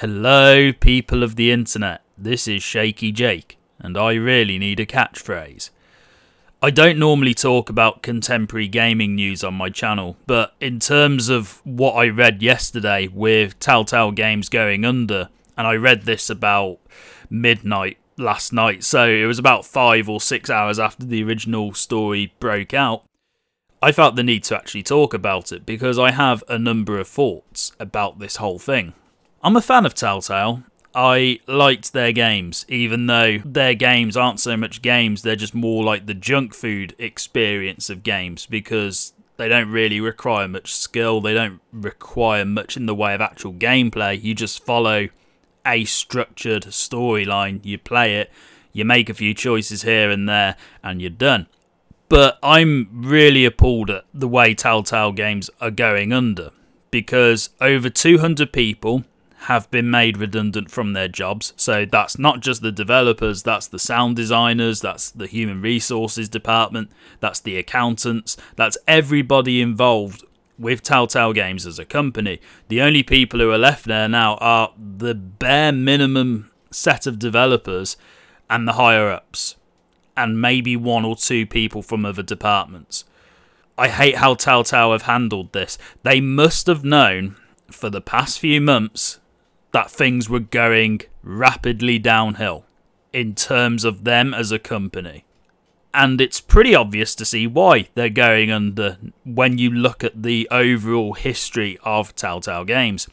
Hello, people of the internet. This is Shaky Jake, and I really need a catchphrase. I don't normally talk about contemporary gaming news on my channel, but in terms of what I read yesterday with Telltale Games going under, and I read this about midnight last night, so it was about 5 or 6 hours after the original story broke out, I felt the need to actually talk about it because I have a number of thoughts about this whole thing. I'm a fan of Telltale. I liked their games, even though their games aren't so much games, they're just more like the junk food experience of games because they don't really require much skill, they don't require much in the way of actual gameplay. You just follow a structured storyline, you play it, you make a few choices here and there, and you're done. But I'm really appalled at the way Telltale Games are going under, because over 200 people have been made redundant from their jobs. So that's not just the developers, that's the sound designers, that's the human resources department, that's the accountants, that's everybody involved with Telltale Games as a company. The only people who are left there now are the bare minimum set of developers and the higher-ups, and maybe 1 or 2 people from other departments. I hate how Telltale have handled this. They must have known for the past few months that things were going rapidly downhill in terms of them as a company. And it's pretty obvious to see why they're going under when you look at the overall history of Telltale Games.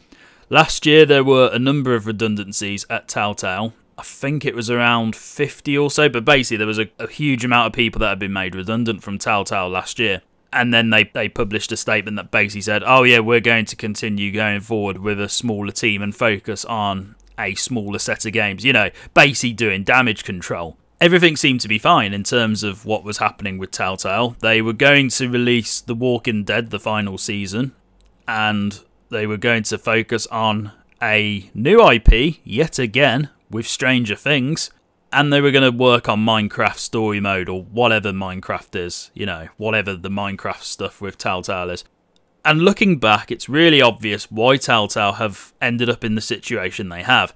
Last year there were a number of redundancies at Telltale. I think it was around 50 or so, but basically there was a huge amount of people that had been made redundant from Telltale last year. And then they published a statement that basically said, oh yeah, we're going to continue going forward with a smaller team and focus on a smaller set of games. You know, basically doing damage control. Everything seemed to be fine in terms of what was happening with Telltale. They were going to release The Walking Dead, the final season, and they were going to focus on a new IP, yet again, with Stranger Things. And they were going to work on Minecraft story mode, or whatever Minecraft is, you know, whatever the Minecraft stuff with Telltale is. And looking back, it's really obvious why Telltale have ended up in the situation they have.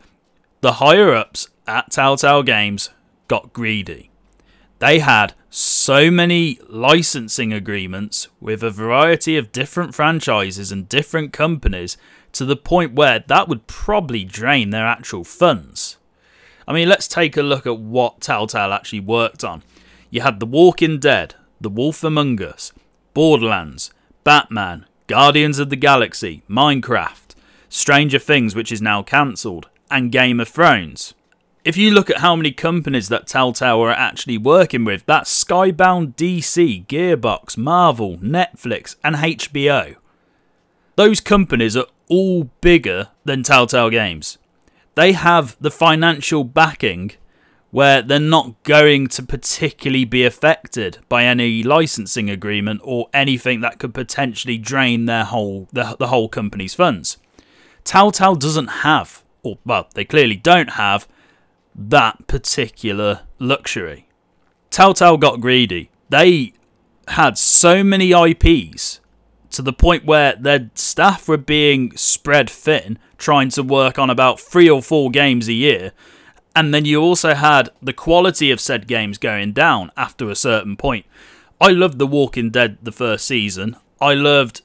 The higher-ups at Telltale Games got greedy. They had so many licensing agreements with a variety of different franchises and different companies to the point where that would probably drain their actual funds. I mean, let's take a look at what Telltale actually worked on. You had The Walking Dead, The Wolf Among Us, Borderlands, Batman, Guardians of the Galaxy, Minecraft, Stranger Things, which is now cancelled, and Game of Thrones. If you look at how many companies that Telltale are actually working with, that's Skybound, DC, Gearbox, Marvel, Netflix, and HBO. Those companies are all bigger than Telltale Games. They have the financial backing where they're not going to particularly be affected by any licensing agreement or anything that could potentially drain their the whole company's funds. Telltale doesn't have, or well, they clearly don't have, that particular luxury. Telltale got greedy. They had so many IPs to the point where their staff were being spread thin, trying to work on about 3 or 4 games a year, and then you also had the quality of said games going down after a certain point. I loved The Walking Dead the first season, I loved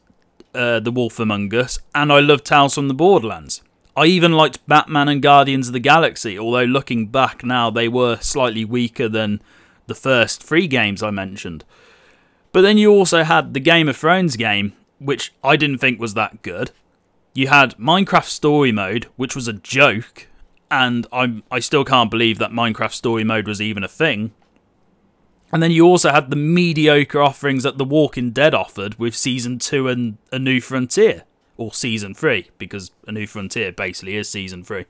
The Wolf Among Us, and I loved Tales from the Borderlands. I even liked Batman and Guardians of the Galaxy, although looking back now they were slightly weaker than the first 3 games I mentioned. But then you also had the Game of Thrones game, which I didn't think was that good. You had Minecraft Story Mode, which was a joke, and I still can't believe that Minecraft Story Mode was even a thing. And then you also had the mediocre offerings that The Walking Dead offered with Season 2 and A New Frontier. Or Season 3, because A New Frontier basically is Season 3.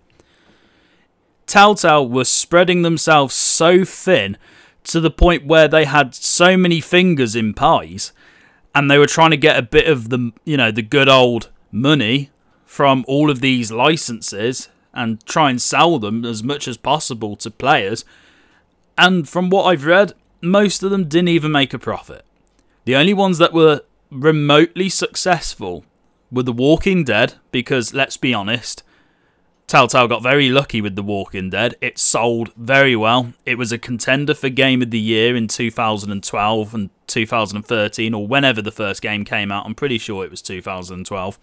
Telltale was spreading themselves so thin to the point where they had so many fingers in pies, and they were trying to get a bit of the, you know, the good old money from all of these licenses and try and sell them as much as possible to players. And from what I've read, most of them didn't even make a profit. The only ones that were remotely successful were The Walking Dead, because let's be honest, Telltale got very lucky with The Walking Dead. It sold very well. It was a contender for Game of the Year in 2012 and 2013, or whenever the first game came out. I'm pretty sure it was 2012.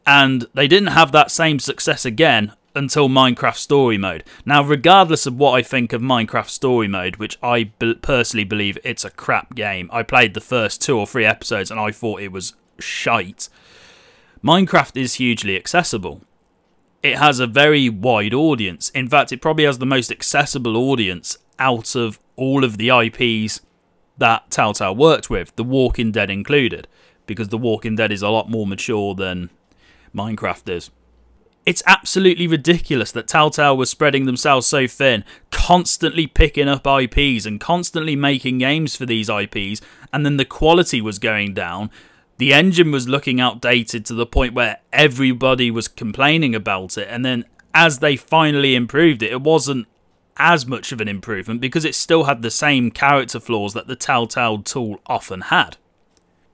And they didn't have that same success again until Minecraft Story Mode. Now, regardless of what I think of Minecraft Story Mode, which I personally believe it's a crap game, I played the first 2 or 3 episodes and I thought it was shite. Minecraft is hugely accessible. It has a very wide audience. In fact, it probably has the most accessible audience out of all of the IPs that Telltale worked with, The Walking Dead included, because The Walking Dead is a lot more mature than Minecraft is. It's absolutely ridiculous that Telltale was spreading themselves so thin, constantly picking up IPs and constantly making games for these IPs, and then the quality was going down. The engine was looking outdated to the point where everybody was complaining about it, and then as they finally improved it, it wasn't as much of an improvement because it still had the same character flaws that the Telltale tool often had.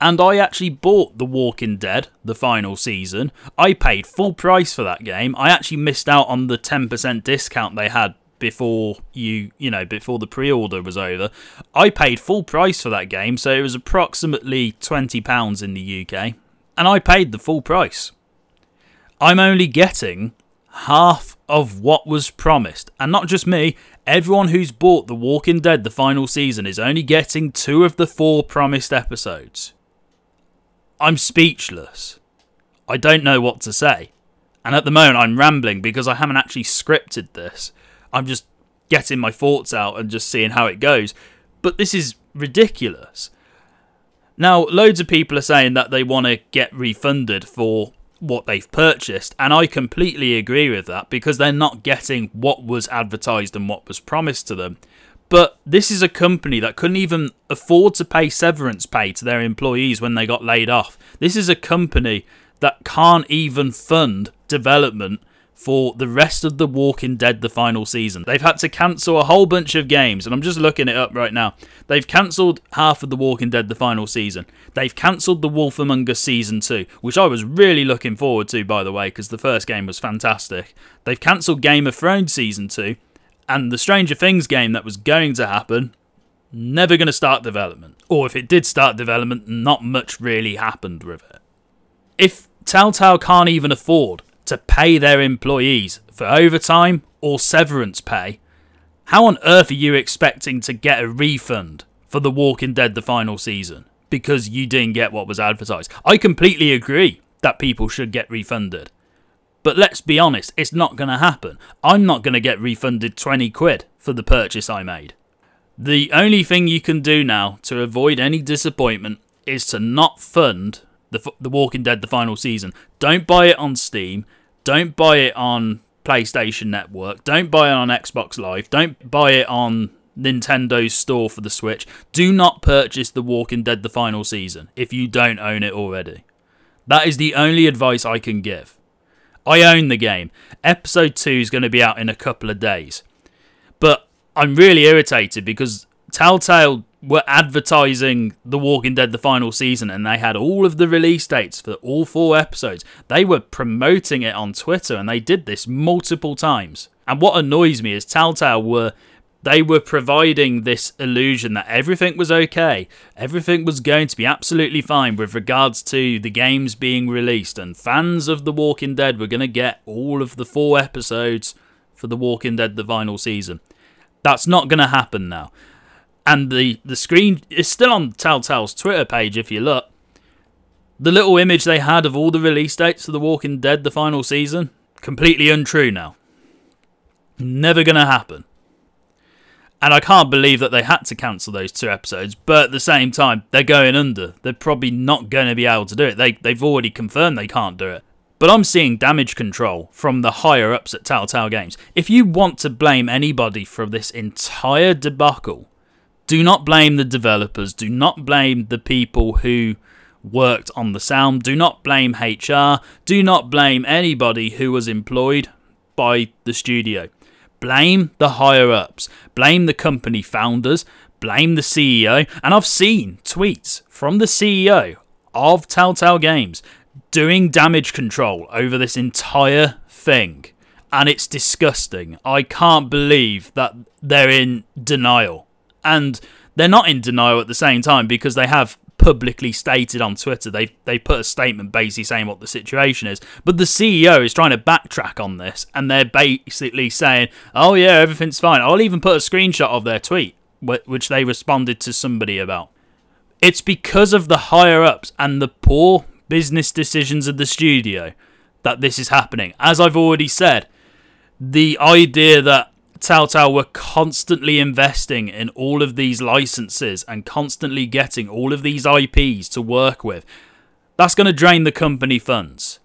And I actually bought The Walking Dead, the final season. I paid full price for that game. I actually missed out on the 10% discount they had before before the pre-order was over. I paid full price for that game, so it was approximately £20 in the UK. And I paid the full price. I'm only getting half of what was promised. And not just me, everyone who's bought The Walking Dead, the final season, is only getting 2 of the 4 promised episodes. I'm speechless. I don't know what to say. And at the moment I'm rambling because I haven't actually scripted this. I'm just getting my thoughts out and just seeing how it goes. But this is ridiculous. Now, loads of people are saying that they want to get refunded for what they've purchased. And I completely agree with that because they're not getting what was advertised and what was promised to them. But this is a company that couldn't even afford to pay severance pay to their employees when they got laid off. This is a company that can't even fund development for the rest of The Walking Dead, the final season. They've had to cancel a whole bunch of games, and I'm just looking it up right now. They've cancelled half of The Walking Dead, the final season. They've cancelled The Wolf Among Us Season 2, which I was really looking forward to, by the way, because the first game was fantastic. They've cancelled Game of Thrones Season 2. And the Stranger Things game that was going to happen, never going to start development. Or if it did start development, not much really happened with it. If Telltale can't even afford to pay their employees for overtime or severance pay, how on earth are you expecting to get a refund for The Walking Dead, the final season? Because you didn't get what was advertised. I completely agree that people should get refunded. But let's be honest, it's not going to happen. I'm not going to get refunded 20 quid for the purchase I made. The only thing you can do now to avoid any disappointment is to not fund The Walking Dead, the final season. Don't buy it on Steam. Don't buy it on PlayStation Network. Don't buy it on Xbox Live. Don't buy it on Nintendo's store for the Switch. Do not purchase The Walking Dead, the final season if you don't own it already. That is the only advice I can give. I own the game. Episode 2 is going to be out in a couple of days. But I'm really irritated because Telltale were advertising The Walking Dead, the final season, and they had all of the release dates for all 4 episodes. They were promoting it on Twitter, and they did this multiple times. And what annoys me is Telltale were providing this illusion that everything was okay. Everything was going to be absolutely fine with regards to the games being released, and fans of The Walking Dead were going to get all of the 4 episodes for The Walking Dead, the final season. That's not going to happen now. And the screen is still on Telltale's Twitter page if you look. The little image they had of all the release dates for The Walking Dead, the final season, completely untrue now. Never going to happen. And I can't believe that they had to cancel those 2 episodes, but at the same time, they're going under. They're probably not going to be able to do it. They've already confirmed they can't do it. But I'm seeing damage control from the higher-ups at Telltale Games. If you want to blame anybody for this entire debacle, do not blame the developers. Do not blame the people who worked on the sound. Do not blame HR. Do not blame anybody who was employed by the studio. Blame the higher-ups. Blame the company founders. Blame the CEO. And I've seen tweets from the CEO of Telltale Games doing damage control over this entire thing. and it's disgusting. I can't believe that they're in denial. And they're not in denial at the same time, because they have publicly stated on Twitter, they put a statement basically saying what the situation is. But the CEO is trying to backtrack on this, and they're basically saying, oh yeah, everything's fine. I'll even put a screenshot of their tweet, which they responded to somebody about. It's because of the higher-ups and the poor business decisions of the studio that this is happening. As I've already said, the idea that Telltale were constantly investing in all of these licenses and constantly getting all of these IPs to work with, that's going to drain the company funds.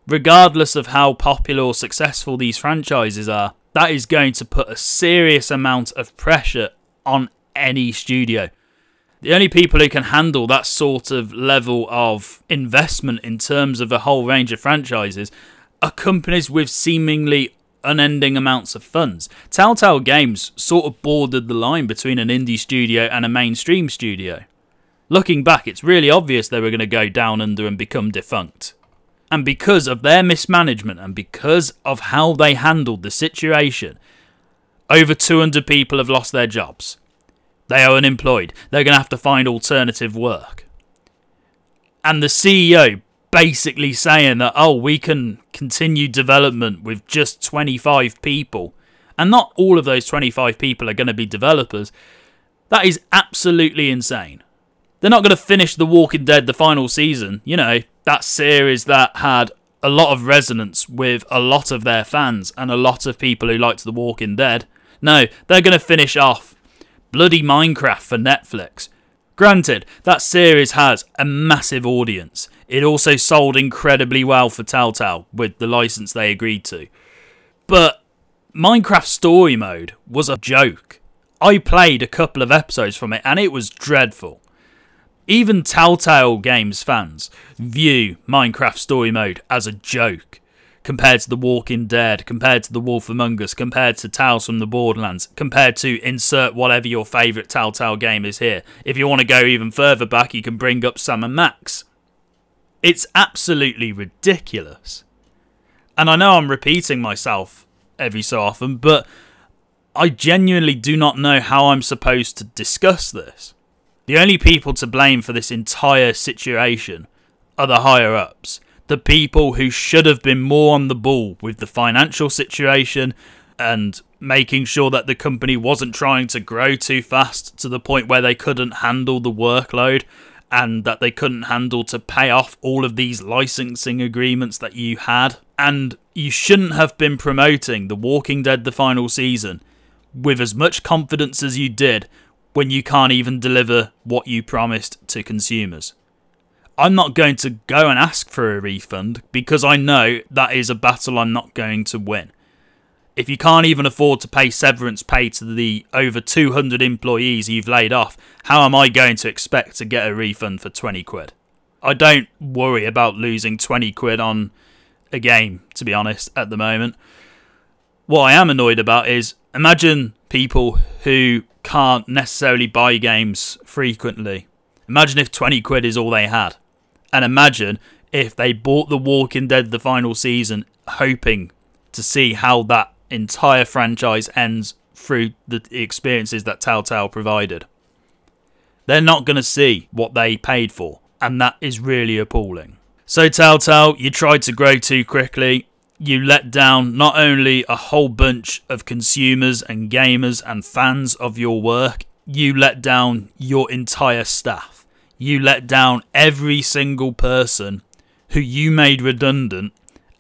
Regardless of how popular or successful these franchises are, that is going to put a serious amount of pressure on any studio. The only people who can handle that sort of level of investment in terms of a whole range of franchises are companies with seemingly unending amounts of funds. Telltale Games sort of bordered the line between an indie studio and a mainstream studio. Looking back, it's really obvious they were going to go down under and become defunct. And because of their mismanagement and because of how they handled the situation, over 200 people have lost their jobs. They are unemployed. They're going to have to find alternative work. And the CEO basically saying that, oh, we can continue development with just 25 people. And not all of those 25 people are going to be developers. That is absolutely insane. They're not going to finish The Walking Dead, the final season. You know, that series that had a lot of resonance with a lot of their fans and a lot of people who liked The Walking Dead. No, they're going to finish off bloody Minecraft for Netflix. Granted, that series has a massive audience. It also sold incredibly well for Telltale with the license they agreed to. But Minecraft Story Mode was a joke. I played a couple of episodes from it and it was dreadful. Even Telltale Games fans view Minecraft Story Mode as a joke compared to The Walking Dead, compared to The Wolf Among Us, compared to Tales from the Borderlands, compared to insert whatever your favourite Telltale game is here. If you want to go even further back, you can bring up Sam and Max. It's absolutely ridiculous. And I know I'm repeating myself every so often, but I genuinely do not know how I'm supposed to discuss this. The only people to blame for this entire situation are the higher-ups. The people who should have been more on the ball with the financial situation and making sure that the company wasn't trying to grow too fast to the point where they couldn't handle the workload and that they couldn't handle to pay off all of these licensing agreements that you had. And you shouldn't have been promoting The Walking Dead, the final season, with as much confidence as you did when you can't even deliver what you promised to consumers. I'm not going to go and ask for a refund because I know that is a battle I'm not going to win. If you can't even afford to pay severance pay to the over 200 employees you've laid off, how am I going to expect to get a refund for 20 quid? I don't worry about losing 20 quid on a game, to be honest, at the moment. What I am annoyed about is, imagine people who can't necessarily buy games frequently. Imagine if 20 quid is all they had. And imagine if they bought The Walking Dead, the final season, hoping to see how that entire franchise ends through the experiences that Telltale provided. They're not going to see what they paid for, and that is really appalling. So Telltale, you tried to grow too quickly. You let down not only a whole bunch of consumers and gamers and fans of your work, you let down your entire staff. You let down every single person who you made redundant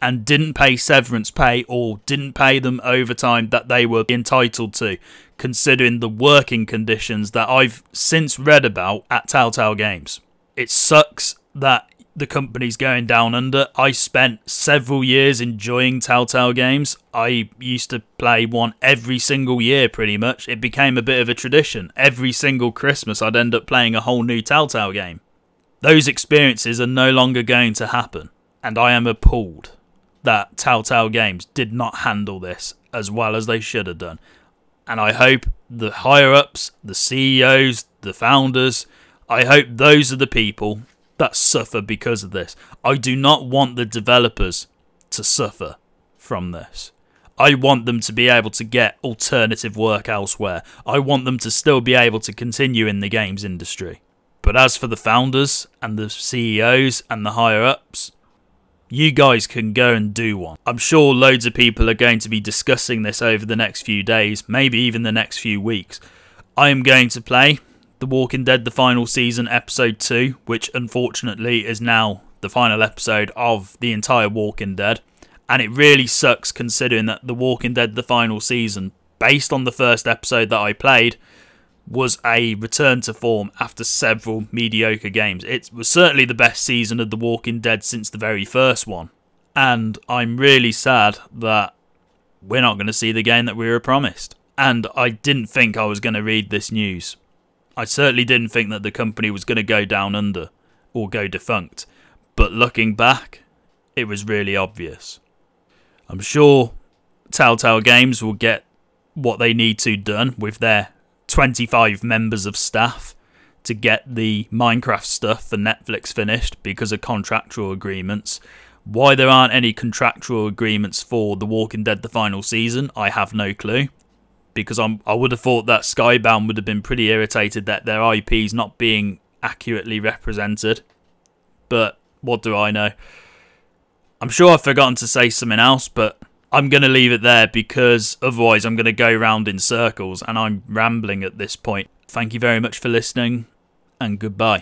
and didn't pay severance pay or didn't pay them overtime that they were entitled to, considering the working conditions that I've since read about at Telltale Games. It sucks that the company's going down under. I spent several years enjoying Telltale Games. I used to play one every single year pretty much. It became a bit of a tradition. Every single Christmas I'd end up playing a whole new Telltale game. Those experiences are no longer going to happen. And I am appalled that Telltale Games did not handle this as well as they should have done. And I hope the higher-ups, the CEOs, the founders, I hope those are the people that suffer because of this. I do not want the developers to suffer from from this. I want them to be able to get alternative work elsewhere. I want them to still be able to continue in the games industry. But as for the founders and the CEOs and the higher-ups, you guys can go and do one. I'm sure loads of people are going to be discussing this over the next few days, maybe even the next few weeks. I am going to play The Walking Dead The Final Season Episode 2, which unfortunately is now the final episode of the entire Walking Dead. And it really sucks considering that The Walking Dead The Final Season, based on the first episode that I played, was a return to form after several mediocre games. It was certainly the best season of The Walking Dead since the very first one. And I'm really sad that we're not going to see the game that we were promised. And I didn't think I was going to read this news. I certainly didn't think that the company was going to go down under or go defunct. But looking back, it was really obvious. I'm sure Telltale Games will get what they need to done with their 25 members of staff to get the Minecraft stuff for Netflix finished because of contractual agreements. Why there aren't any contractual agreements for The Walking Dead The Final Season, I have no clue. Because I would have thought that Skybound would have been pretty irritated that their IP's not being accurately represented. But what do I know? I'm sure I've forgotten to say something else, but I'm going to leave it there because otherwise I'm going to go round in circles and I'm rambling at this point. Thank you very much for listening and goodbye.